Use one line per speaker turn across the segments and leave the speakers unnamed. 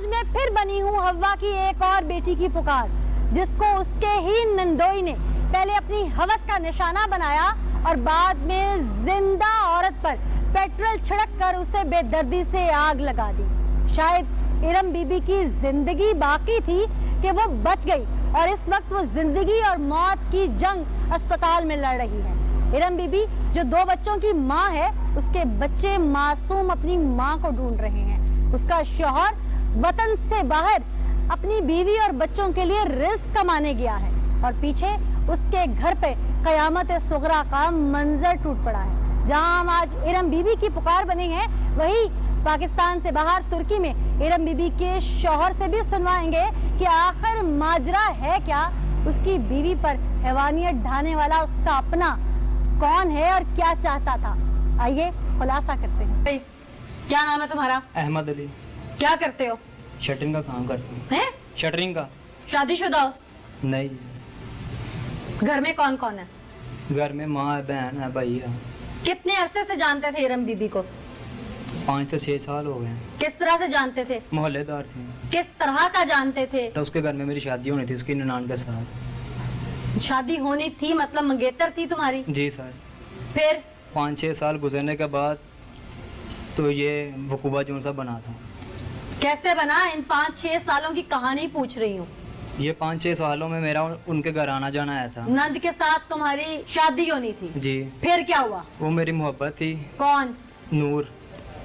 आज मैं फिर बनी हूँ हव्वा की एक और बेटी की पुकार, जिसको उसके ही नंदोई ने पहले अपनी हवस का निशाना बनाया और बाद में जिंदा औरत पर पेट्रोल छिड़क कर उसे बेदर्दी से आग लगा दी। शायद इरम बीबी की जिंदगी बाकी थी कि वो बच गई और इस वक्त वो जिंदगी और मौत की जंग अस्पताल में लड़ रही है। इरम बीबी जो 2 बच्चों की माँ है, उसके बच्चे मासूम अपनी माँ को ढूंढ रहे हैं। उसका शौहर वतन से बाहर अपनी बीवी और बच्चों के लिए रिस्क कमाने गया है और पीछे उसके घर पे कयामत सुगरा का मंजर टूट पड़ा है। जहां हम आज इरम बीबी की पुकार बने हैं, वही पाकिस्तान से बाहर तुर्की में इरम बीबी के शौहर से भी सुनवाएंगे कि आखिर माजरा है क्या, उसकी बीवी पर हैवानियत ढाने वाला उसका अपना कौन है और क्या चाहता था। आइए खुलासा करते हैं। क्या नाम है तुम्हारा?
अहमद अली।
क्या करते हो?
शटरिंग का काम करते
हैं?
शटरिंग का।
शादीशुदा हो?
नहीं।
घर में कौन कौन है?
घर में माँ है, बहन है, भाई है।
कितने अरसे से जानते थे इरम बीबी को?
5 से 6 साल हो गए।
किस तरह से जानते थे?
मोहल्लेदार थे।
किस तरह का जानते थे?
तो उसके घर में मेरी शादी होनी थी उसकी ननान के साथ।
शादी होनी थी मतलब मंगेतर थी तुम्हारी?
जी सर।
फिर
5-6 साल गुजरने के बाद तो ये वकूबा जोन सा बना था।
कैसे बना? इन 5-6 सालों की कहानी पूछ रही हूँ।
ये 5-6 सालों में मेरा उनके घर आना जाना आया था।
नंद के साथ तुम्हारी शादी होनी थी?
जी।
फिर क्या हुआ?
वो मेरी मोहब्बत थी।
कौन?
नूर।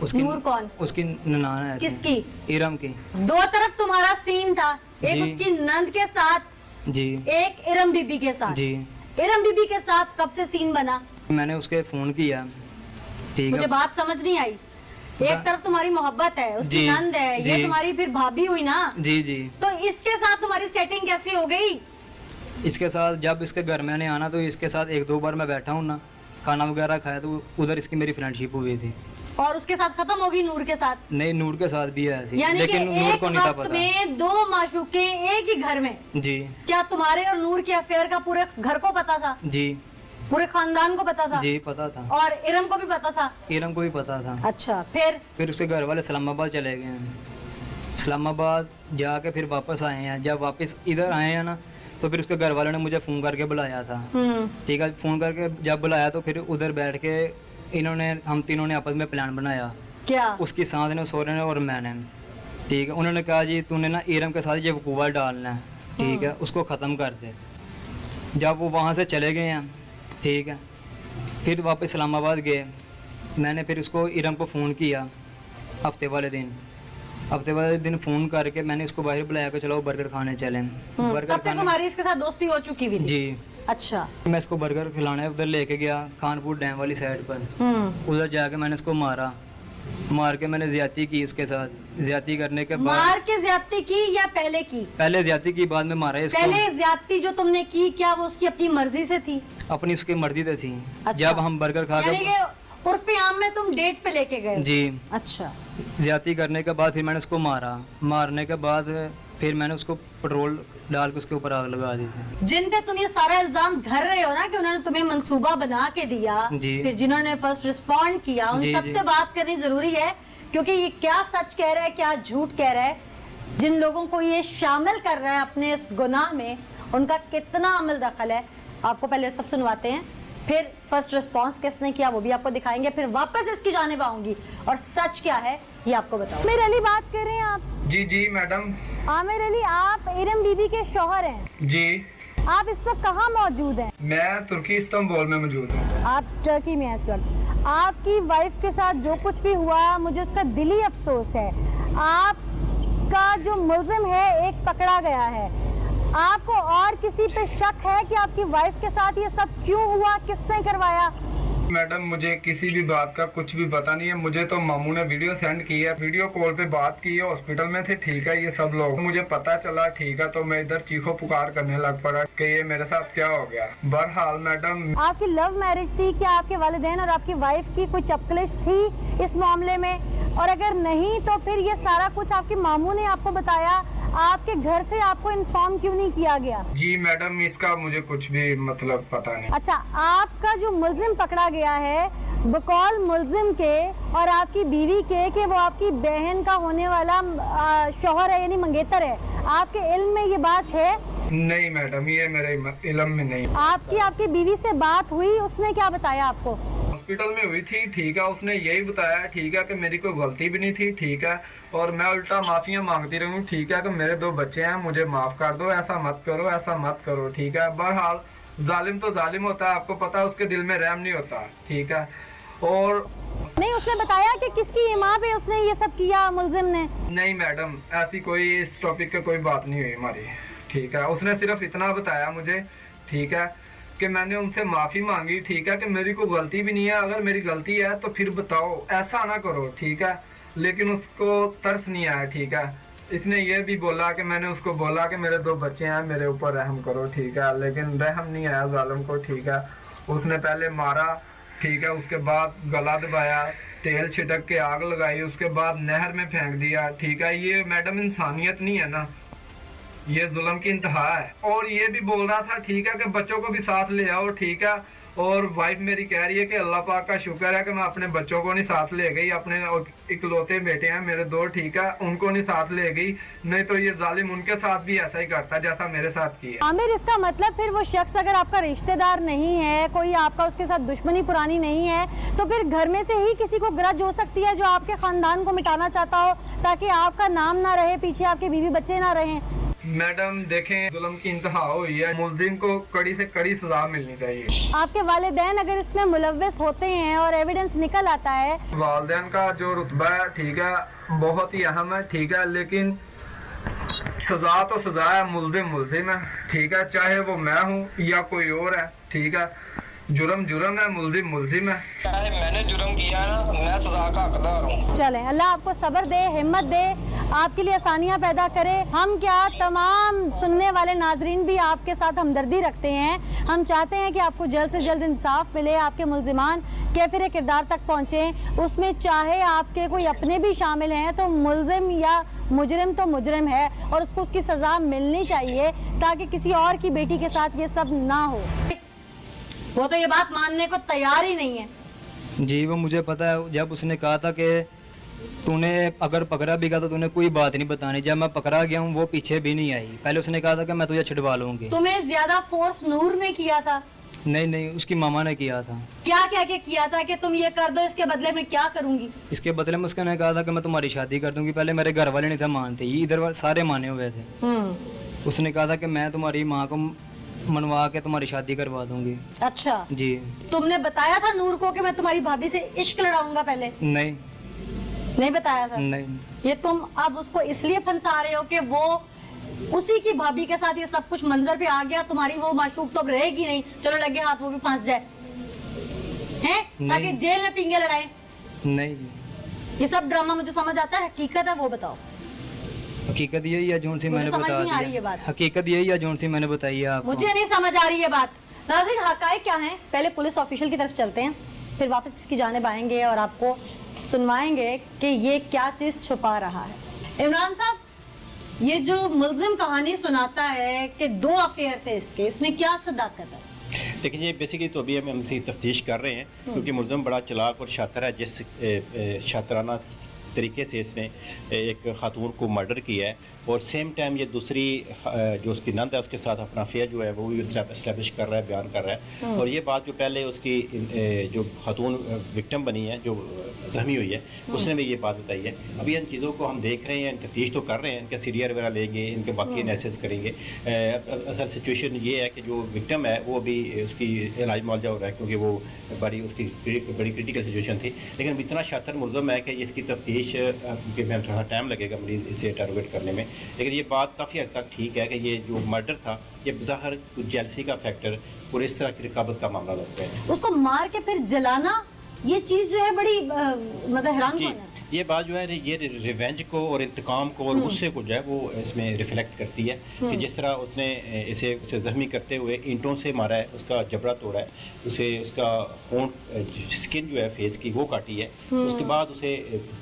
उसकी
नूर कौन?
उसकी ननान है।
किसकी?
इरम की।
2 तरफ तुम्हारा सीन था, एक
जी।
उसकी नंद के साथ,
जी।
एक इरम बीबी के साथ।
जी।
इरम बीबी के साथ कब से सीन बना?
मैंने उसके फोन किया। ठीक
मुझे
है।
बात समझ नहीं आई। एक तरफ तुम्हारी मोहब्बत है, उसकी
जी,
नंद है, ये
जी।
तुम्हारी फिर भाभी हुई ना?
जी जी।
तो इसके साथ तुम्हारी सेटिंग कैसे हो गई?
इसके साथ जब इसके घर में नहीं आना तो इसके साथ 1-2 बार मैं बैठा हूँ ना, खाना वगैरह खाया तो उधर इसकी मेरी फ्रेंडशिप हुई थी।
और उसके साथ खत्म होगी नूर के साथ?
नहीं, नूर के साथ भी आई थी,
यानी कि
लेकिन नूर को नहीं था
एक वक्त
पता।
में 2 माशूके एक ही घर में।
जी।
क्या तुम्हारे और नूर के अफेयर का पूरे घर को पता था?
जी।
पूरे खानदान को पता था?
जी पता था।
और इरम को भी पता था?
इरम को भी पता था।
अच्छा, फिर
उसके घर वाले इस्लामाबाद चले गए हैं। इस्लामाबाद जाके फिर वापस आए हैं। जब वापस इधर आए हैं ना तो फिर उसके घर वालों ने मुझे फ़ोन करके बुलाया था। ठीक है। फ़ोन करके जब बुलाया तो फिर उधर बैठ के हम तीनों ने आपस में प्लान बनाया।
क्या?
उसकी साथ ने, सोरे ने और मैंने। ठीक है। उन्होंने कहा जी तूने ना इरम के साथ ये वकूवा डालना है, ठीक है, उसको ख़त्म कर दे। जब वो वहाँ से चले गए हैं, ठीक है, फिर वापस इस्लामाबाद गए। मैंने फिर उसको इरम को फ़ोन किया हफ्ते वाले दिन फ़ोन करके मैंने उसको बाहर बुलाया कि चलो बर्गर खाने चलें। बर्गर
तब तक तुम्हारी इसके साथ दोस्ती हो चुकी हुई थी?
जी।
अच्छा।
मैं इसको बर्गर खिलाने उधर लेके गया खानपुर डैम वाली साइड पर। उधर जाके मैंने इसको मार के मैंने ज्यादती की उसके साथ। ज्यादती करने के बाद
मार के ज्यादती की या पहले की?
पहले ज्यादती की, बाद में मारा इसको।
पहले ज्यादती जो तुमने की, क्या वो उसकी अपनी मर्जी से थी?
अपनी उसकी मर्जी से थी।
अच्छा।
जब हम बर्गर खा
यानी
के
कि उर्फे आम में तुम डेट पे लेके गए?
जी।
अच्छा।
ज्यादती करने के बाद फिर मैंने उसको मारने के बाद फिर मैंने उसको पेट्रोल डाल के उसके ऊपर आग लगा दी थी।
जिन पे तुम ये सारा इल्जाम धर रहे हो ना कि उन्होंने तुम्हें मंसूबा बना के दिया,
जी।
फिर जिन्होंने फर्स्ट रिस्पॉन्ड किया, उन
जी,
सबसे
जी।
बात करनी जरूरी है, क्योंकि ये क्या सच कह रहा है क्या झूठ कह रहा है। जिन लोगों को ये शामिल कर रहा है अपने इस गुनाह में, उनका कितना अमल दखल है, आपको पहले सब सुनवाते हैं, फिर फर्स्ट रिस्पांस किसने किया वो भी आपको दिखाएंगे, फिर वापस इसकी जानिब आऊंगी और सच क्या है ये आपको बताऊं। आमिर अली बात कर रहे हैं आप?
जी जी मैडम।
आमिर अली, आप इरम बीबी के शौहर हैं?
जी।
आप इस वक्त कहाँ मौजूद हैं?
मैं तुर्की इस्तांबुल में मौजूद हूँ।
आप टर्की में हैं इस वक्त। आपकी वाइफ के साथ जो कुछ भी हुआ, मुझे उसका दिली अफसोस है। आपका जो मुल्जिम है एक पकड़ा गया है। आपको और किसी पे शक है कि आपकी वाइफ के साथ ये सब क्यों हुआ, किसने करवाया?
मैडम मुझे किसी भी बात का कुछ भी पता नहीं है। मुझे तो मामू ने वीडियो सेंड की है, वीडियो कॉल पे बात की है, हॉस्पिटल में थे, ठीक है, ये सब लोग। मुझे पता चला, ठीक है, तो मैं इधर चीखो पुकार करने लग पड़ा कि ये मेरे साथ क्या हो गया। बहरहाल मैडम,
आपकी लव मैरिज थी, क्या आपके वालिदैन और आपकी वाइफ की कोई चपकलिश थी इस मामले में? और अगर नहीं तो फिर ये सारा कुछ आपके मामू ने आपको बताया, आपके घर से आपको इन्फॉर्म क्यों नहीं किया गया?
जी मैडम, इसका मुझे कुछ भी मतलब पता नहीं।
अच्छा, आपका जो मुल्जिम पकड़ा गया है बकौल मुल्जिम के और आपकी बीवी के कि वो आपकी बहन का होने वाला शौहर है, यानी मंगेतर है, आपके इल्म में ये बात है?
नहीं मैडम, ये मेरे इल्म में नहीं।
आपकी बीवी से बात हुई, उसने क्या बताया आपको?
हॉस्पिटल में हुई थी, ठीक है, उसने यही बताया, ठीक है, कि मेरी कोई गलती भी नहीं थी, ठीक है, और मैं उल्टा माफिया मांगती रहूं, ठीक है, कि मेरे 2 बच्चे हैं, मुझे माफ कर दो, ऐसा मत करो, ऐसा मत करो, ठीक है। बहरहाल जालिम तो जालिम होता है, आपको पता है, उसके दिल में रहम नहीं होता, ठीक है। और
नहीं, उसने बताया कि किसकी इमाम पे उसने ये सब किया मुल्जिम ने?
नहीं मैडम, ऐसी कोई इस टॉपिक पे कोई बात नहीं हुई हमारी, ठीक है। उसने सिर्फ इतना बताया मुझे, ठीक है, कि मैंने उनसे माफी मांगी, ठीक है, कि मेरी कोई गलती भी नहीं है, अगर मेरी गलती है तो फिर बताओ, ऐसा ना करो, ठीक है। लेकिन उसको तरस नहीं आया, ठीक है। इसने ये भी बोला कि मैंने उसको बोला कि मेरे 2 बच्चे हैं, मेरे ऊपर रहम करो, ठीक है, लेकिन रहम नहीं आया जालिम को, ठीक है। उसने पहले मारा, ठीक है, उसके बाद गला दबाया, तेल छिड़क के आग लगाई, उसके बाद नहर में फेंक दिया, ठीक है। ये मैडम इंसानियत नहीं है ना, ये जुल्म की इंतहा है। और ये भी बोल रहा था, ठीक है, कि बच्चों को भी साथ ले आओ, ठीक है। और वाइफ मेरी कह रही है कि अल्लाह पाक का शुक्र है कि मैं अपने बच्चों को नहीं साथ ले गई, अपने इकलौते बेटे हैं मेरे 2, ठीक है, उनको नहीं साथ ले गई, नहीं तो ये जालिम उनके साथ भी ऐसा ही करता जैसा मेरे साथ किया।
आमिर, इसका मतलब फिर वो शख्स अगर आपका रिश्तेदार नहीं है, कोई आपका उसके साथ दुश्मनी पुरानी नहीं है, तो फिर घर में से ही किसी को ग्रज हो सकती है जो आपके खानदान को मिटाना चाहता हो, ताकि आपका नाम ना रहे, पीछे आपके बीवी बच्चे ना रहें।
मैडम देखें, जुल्म की इंतहा हुई है, मुल्जिम को कड़ी से कड़ी सजा मिलनी चाहिए।
आपके वालिदैन अगर इसमें मुलव्वस होते हैं और एविडेंस निकल आता है?
वालिदैन का जो रुतबा है, ठीक है, बहुत ही अहम है, ठीक है, लेकिन सजा तो सजा है, मुल्जिम मुल्जिम है, ठीक है, चाहे वो मैं हूँ या कोई और है, ठीक है। जुर्म जुर्म है, मुल्जिम मुल्जिम है।
चाहे मैंने जुर्म किया ना, मैं सजा का हकदार हूँ।
चले, अल्लाह आपको सब्र दे, हिम्मत दे, आपके लिए आसानियां पैदा करे। हम क्या, तमाम सुनने वाले नाजरीन भी आपके साथ हमदर्दी रखते हैं। हम चाहते हैं कि आपको जल्द से जल्द इंसाफ मिले, आपके मुल्जिमान कैफिर किरदार तक पहुँचे, उसमें चाहे आपके कोई अपने भी शामिल हैं, तो मुल्जिम या मुजरिम तो मुजरिम है और उसको उसकी सज़ा मिलनी चाहिए, ताकि किसी और की बेटी के साथ ये सब ना हो। वो तो ये बात मानने को तैयार ही नहीं है।
जी, वो मुझे पता है, जब उसने कहा था कि तूने अगर पकड़ा भी गया तो तूने कोई बात नहीं बतानी, जब मैं पकड़ा गया हूँ वो पीछे भी नहीं आई। पहले उसने कहा था कि मैं तुझे छिड़वा लूंगी।
तुम्हें ज्यादा फोर्स नूर ने किया था?
नहीं, उसकी मामा ने किया था।
क्या क्या क्या किया था कि तुम ये कर दो, इसके बदले में क्या करूंगी?
इसके बदले में उसने कहा था कि मैं तुम्हारी शादी कर दूंगी। पहले मेरे घर वाले नहीं थे मानते, इधर सारे माने हुए थे। उसने कहा था कि मैं तुम्हारी माँ को मनवा के तुम्हारी शादी करवा दूंगी।
अच्छा
जी।
तुमने बताया था नूर को कि मैं तुम्हारी भाभी से इश्क लड़ाऊंगा? पहले नहीं बताया था?
नहीं।
ये तुम अब उसको इसलिए फंसा रहे हो कि वो उसी की भाभी के साथ ये सब कुछ मंजर पे आ गया, तुम्हारी वो माशूक तो अब रहेगी नहीं, चलो लगे हाथ वो भी फंस जाए हैं, ताकि जेल में पिंगे लड़ाए?
नहीं,
ये सब ड्रामा मुझे समझ आता है, हकीकत है वो बताओ।
हकीकत यही है जोन सी मैंने बता दी। हकीकत यही है जोन सी मैंने बताई है आपको।
मुझे नहीं समझ आ रही है बात। नाज़रीन, हकायक क्या है, पहले पुलिस ऑफिशियल की तरफ चलते हैं, फिर वापस इसकी जानिब आएंगे और आपको सुनवाएंगे कि ये क्या चीज छुपा रहा है। इमरान साहब, ये जो मुल्जिम कहानी सुनाता है कि 2 अफेयर थे इसके, इसमें क्या सदाकत है?
लेकिन ये बेसिकली तो अभी हम इसकी तफ्तीश कर रहे हैं, क्योंकि मुल्ज़िम बड़ा चालाक और शातिर है, जिस शातराना तरीके से इसने एक खातून को मर्डर किया है और सेम टाइम ये दूसरी जो उसकी नंद है उसके साथ अपना अफेयर जो है वो भी इस्टेब्लिश कर रहा है, बयान कर रहा है। और ये बात जो पहले उसकी जो खातून विक्टिम बनी है, जो जख्मी हुई है, उसने भी ये बात बताई है। अभी इन चीज़ों को हम देख रहे हैं, तफ्तीश तो कर रहे हैं, इनके सीरियर वगैरह लेंगे, इनके बाकी एनालिसिस करेंगे। असल सिचुएशन ये है कि जो विक्टिम है वो अभी उसकी इलाज मुआवजा हो रहा है, क्योंकि वो उसकी बड़ी क्रिटिकल सिचुएशन थी। लेकिन इतना शातिर मुल्ज़िम है कि इसकी तफ्तीश के में थोड़ा टाइम लगेगा मरीज इसे टारगेट करने में। लेकिन ये बात काफ़ी हद तक ठीक है कि ये जो मर्डर था ये बज़ाहिर जेलसी का फैक्टर और इस तरह की रिकाबत का मामला लगता है।
उसको मार के फिर जलाना, ये चीज़ जो है बड़ी मतलब हैरान कौन है।
ये बात जो है ये रिवेंज को और इंतकाम को और गुस्से को जो है वो इसमें रिफ्लेक्ट करती है कि जिस तरह उसने उसे जख्मी करते हुए ईंटों से मारा है, उसका जबड़ा तोड़ा है, उसे उसका होंठ स्किन जो है फेस की वो काटी है, उसके बाद उसे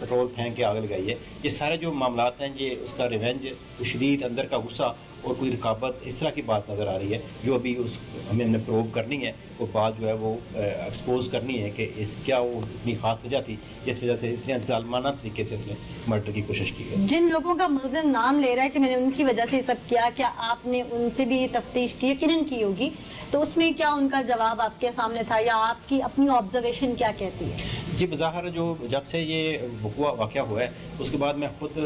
पेट्रोल फेंक के आग लगाई है। ये सारे जो मामलात हैं ये उसका रिवेंज, शदीद अंदर का गुस्सा और कोई रुकावत इस तरह की बात नज़र आ रही है जो अभी उस हमने प्रूव करनी है और बात जो है वो एक्सपोज करनी है कि इस क्या वो इतनी खास वजह थी जिस वजह से इतने जालमाना तरीके से इसने मर्डर की कोशिश की है।
जिन लोगों का मुलजिम नाम ले रहा है कि मैंने उनकी वजह से ये सब किया, क्या आपने उनसे भी तफ्तीश की, यकीनन की होगी, तो उसमें क्या उनका जवाब आपके सामने था या आपकी अपनी ऑब्जर्वेशन क्या कहती है?
जी बज़ाहिर जो जब से ये वाक़या हुआ है उसके बाद मैं खुद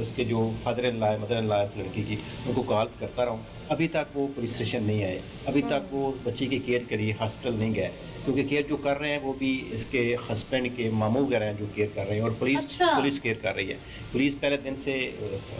उसके जो father in law mother in law लड़की की उनको कॉल्स करता रहा हूँ। अभी तक वो पुलिस स्टेशन नहीं आए, अभी तक वो बच्ची की केयर करिए हॉस्पिटल नहीं गए, क्योंकि केयर जो कर रहे हैं वो भी इसके हस्बैंड के मामू वगैरह हैं जो केयर कर रहे हैं और पुलिस केयर कर रही है। पुलिस पहले दिन से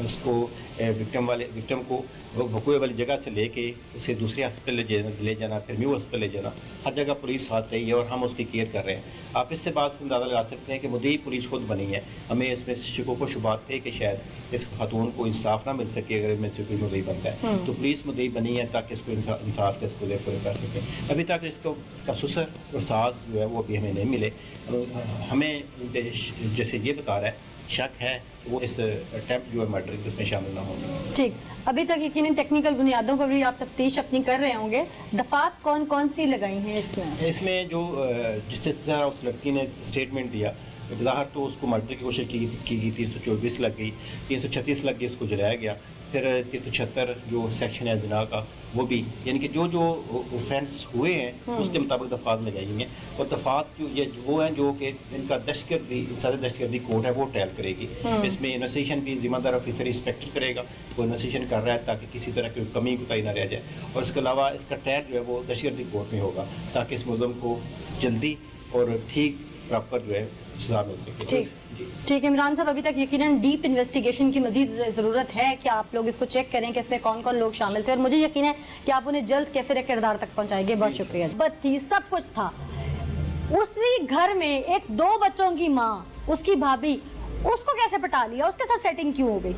उसको विक्टिम को वकूए वाली जगह से लेके उसे दूसरे हॉस्पिटल ले जाना फिर न्यू हॉस्पिटल ले जाना, हर जगह पुलिस साथ रही है और हम उसकी केयर कर रहे हैं। आप इससे बात से अंदाज़ा लगा सकते हैं कि मुद्दई पुलिस खुद बनी है। हमें इसमें शिकों को शुबात थे कि शायद इस खातून को इंसाफ ना मिल सके अगर इसमें से कोई मुद्दई बनता है, तो पुलिस मुद्दई बनी है ताकि इसको इंसाफ के इसको पूरे कर सकें। अभी तक इसका ससुर और सास जो है वो अभी हमें नहीं मिले। हमें जैसे ये बता रहा है शक है कि वो इस अटैम्प्ट जो है मर्डर के उसमें शामिल ना होंगे।
ठीक, अभी तक यकीनन टेक्निकल बुनियादों पर भी आप तफ्तीश अपनी कर रहे होंगे। दफात कौन कौन सी लगाई हैं
इसमें जो जिस तरह उस लड़की ने स्टेटमेंट दिया ज़ाहिर तो उसको मर्डर की कोशिश की गई, 324 लग गई, 336 लग गई, उसको जलाया गया, फिर 376 जो सेक्शन है ज़िना का वो भी, यानी कि जो ऑफेंस हुए हैं उसके मुताबिक दफात लगाई गई हैं। और दफात जो ये वो हैं जो कि इनका दहशतगर्दी कोड है वो टैल करेगी। इसमें इन्वेस्टिगेशन भी ज़िम्मेदार ऑफिसर इंस्पेक्टर करेगा, वो इन्वेस्टिगेशन कर रहा है ताकि किसी तरह की कमी कोताही ना रह जाए। और इसके अलावा इसका टैग जो है वो दहशतगर्दी कोड में होगा ताकि इस मुलज़िम को जल्दी और ठीक प्रॉपर जो है सजा मिल सके।
ठीक इमरान साहब, अभी तक यकीनन डीप इन्वेस्टिगेशन की मजीद ज़रूरत है कि आप लोग इसको चेक करें कि इसमें कौन कौन लोग शामिल थे और मुझे यकीन है कि आप उन्हें जल्द कैफिर किरदार तक पहुंचाएंगे। बहुत शुक्रिया। बत थी, सब कुछ था, उसी घर में एक 2 बच्चों की माँ, उसकी भाभी, उसको कैसे पटा लिया? उसके साथ सेटिंग क्यों हो गई?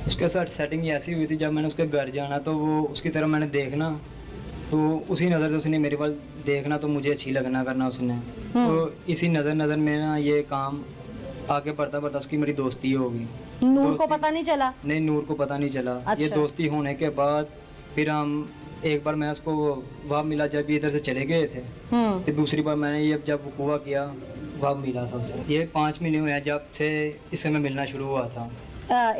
उसके साथ सेटिंग ऐसी हुई थी जब मैंने उसके घर जाना तो वो उसकी तरफ मैंने देखना तो उसी नज़र से उसने मेरे पास देखना तो मुझे अच्छी लगना करना उसने, तो इसी नज़र में ना ये काम आगे बढ़ता उसकी मेरी दोस्ती होगी।
नूर को पता नहीं चला?
नहीं, नूर को पता नहीं चला।
अच्छा।
ये दोस्ती होने के बाद फिर हम एक बार मैं उसको वहाँ मिला जब ये इधर से चले गए थे, फिर दूसरी बार मैंने ये जब वकूआ किया वहाँ मिला था उससे। ये 5 महीने हुए हैं जब से इससे मैं मिलना शुरू हुआ था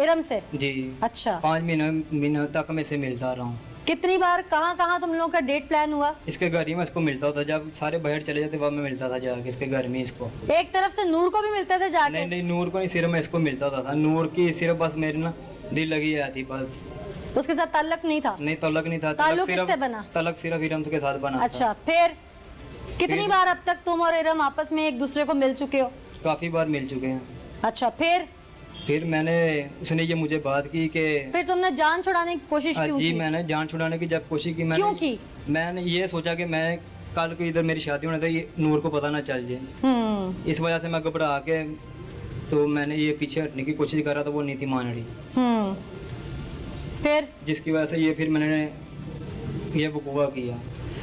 इरम से।
जी
अच्छा,
5 महीने तक मैं इससे मिलता रहा हूँ।
कितनी बार कहाँ तुम लोगों का डेट प्लान हुआ?
इसके घर ही में इसको मिलता था, जब सारे बाहर चले जाते वहाँ मैं मिलता था जाके इसके घर में इसको।
एक तरफ से नूर को भी मिलते थे जाके?
नहीं, नूर को नहीं, सिर्फ मैं इसको मिलता था। नूर की सिर्फ बस मेरी ना दिल लगी आती बस।
उसके साथ ताल्लुक नहीं था?
नहीं, ताल्लुक नहीं था।
ताल्लुक किससे बना?
ताल्लुक सिर्फ इरम के साथ बना।
अच्छा, फिर कितनी बार अब तक तुम और इरम आपस में एक दूसरे को मिल चुके हो?
काफी बार मिल चुके हैं।
अच्छा, फिर
मैंने उसने ये मुझे बात की कि
फिर तुमने जान छुड़ाने की कोशिश क्यों की?
जी, मैंने जान छुड़ाने की जब कोशिश की,
क्यों की?
मैंने ये सोचा कि मैं कल को इधर मेरी शादी होने था, ये नूर को पता ना चल जाए। इस वजह से मैं घबरा के तो मैंने ये पीछे हटने की कोशिश करा तो वो नहीं थी मान रही।
फिर
जिसकी वजह से ये फिर मैंने ये वकूआ किया।